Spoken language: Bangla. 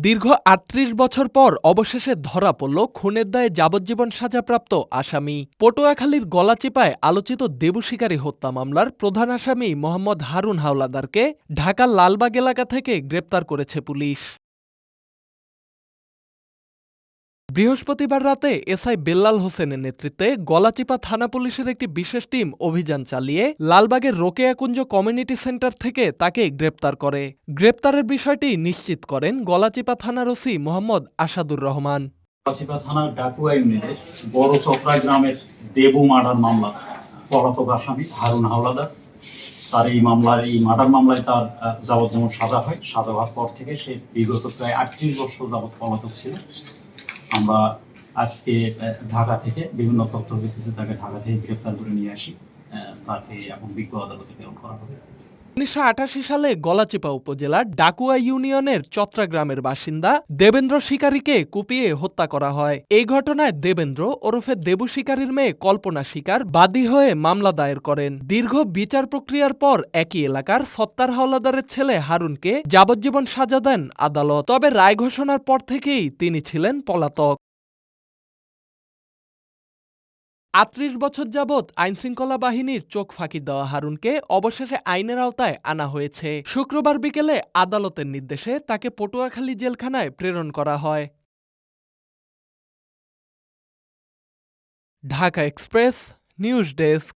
দীর্ঘ ৩৮ বছর পর অবশেষে ধরা পড়ল খুনের দায়ে যাবজ্জীবন সাজাপ্রাপ্ত আসামি। পটুয়াখালীর গলাচিপায় আলোচিত দেবু শিকারী হত্যা মামলার প্রধান আসামি মোহাম্মদ হারুন হাওলাদারকে ঢাকার লালবাগ এলাকা থেকে গ্রেপ্তার করেছে পুলিশ। বৃহস্পতিবার রাতে এসআই বেল্লাল হোসেনের নেতৃত্বে গলাচিপা থানা পুলিশের একটি বিশেষ টিম অভিযান চালিয়ে লালবাগের রোকেয়াকুঞ্জ কমিউনিটি সেন্টার থেকে তাকে গ্রেপ্তার করে। গ্রেপ্তারের বিষয়টি নিশ্চিত করেন গলাচিপা থানার ওসি মোহাম্মদ আসাদুর রহমান। গলাচিপা থানার ডাকুয়া ইউনিটের বড় চকরা গ্রামের দেবু মার্ডার মামলা পলাতক আসামি হারুন হাওলাদার, তার এই মার্ডার মামলায় তার যাবজ্জীবন সাজা হয়। সাজা হওয়ার পর থেকে সে বিগত প্রায় ৩৮ বছর যাবৎ পলাতক ছিল। আমরা আজকে ঢাকা থেকে বিভিন্ন তথ্যের ভিত্তিতে তাকে ঢাকা থেকে গ্রেফতার করে নিয়ে আসি। তাকে এখন বিজ্ঞ আদালতে প্রেরণ করা হবে। ১৯৮৮ সালে গলাচিপা উপজেলার ডাকুয়া ইউনিয়নের চত্রা গ্রামের বাসিন্দা দেবেন্দ্র শিকারীকে কুপিয়ে হত্যা করা হয়। এই ঘটনায় দেবেন্দ্র ওরফে দেবু শিকারীর মেয়ে কল্পনা শিকার বাদী হয়ে মামলা দায়ের করেন। দীর্ঘ বিচার প্রক্রিয়ার পর একই এলাকার সত্তার হাওলাদারের ছেলে হারুনকে যাবজ্জীবন সাজা দেন আদালত। তবে রায় ঘোষণার পর থেকেই তিনি ছিলেন পলাতক। ৩৮ বছর যাবৎ আইনশৃঙ্খলা বাহিনীর চোখ ফাঁকি দেওয়া হারুনকে অবশেষে আইনের আওতায় আনা হয়েছে। শুক্রবার বিকেলে আদালতের নির্দেশে তাকে পটুয়াখালী জেলখানায় প্রেরণ করা হয়। Dhaka express, news desk.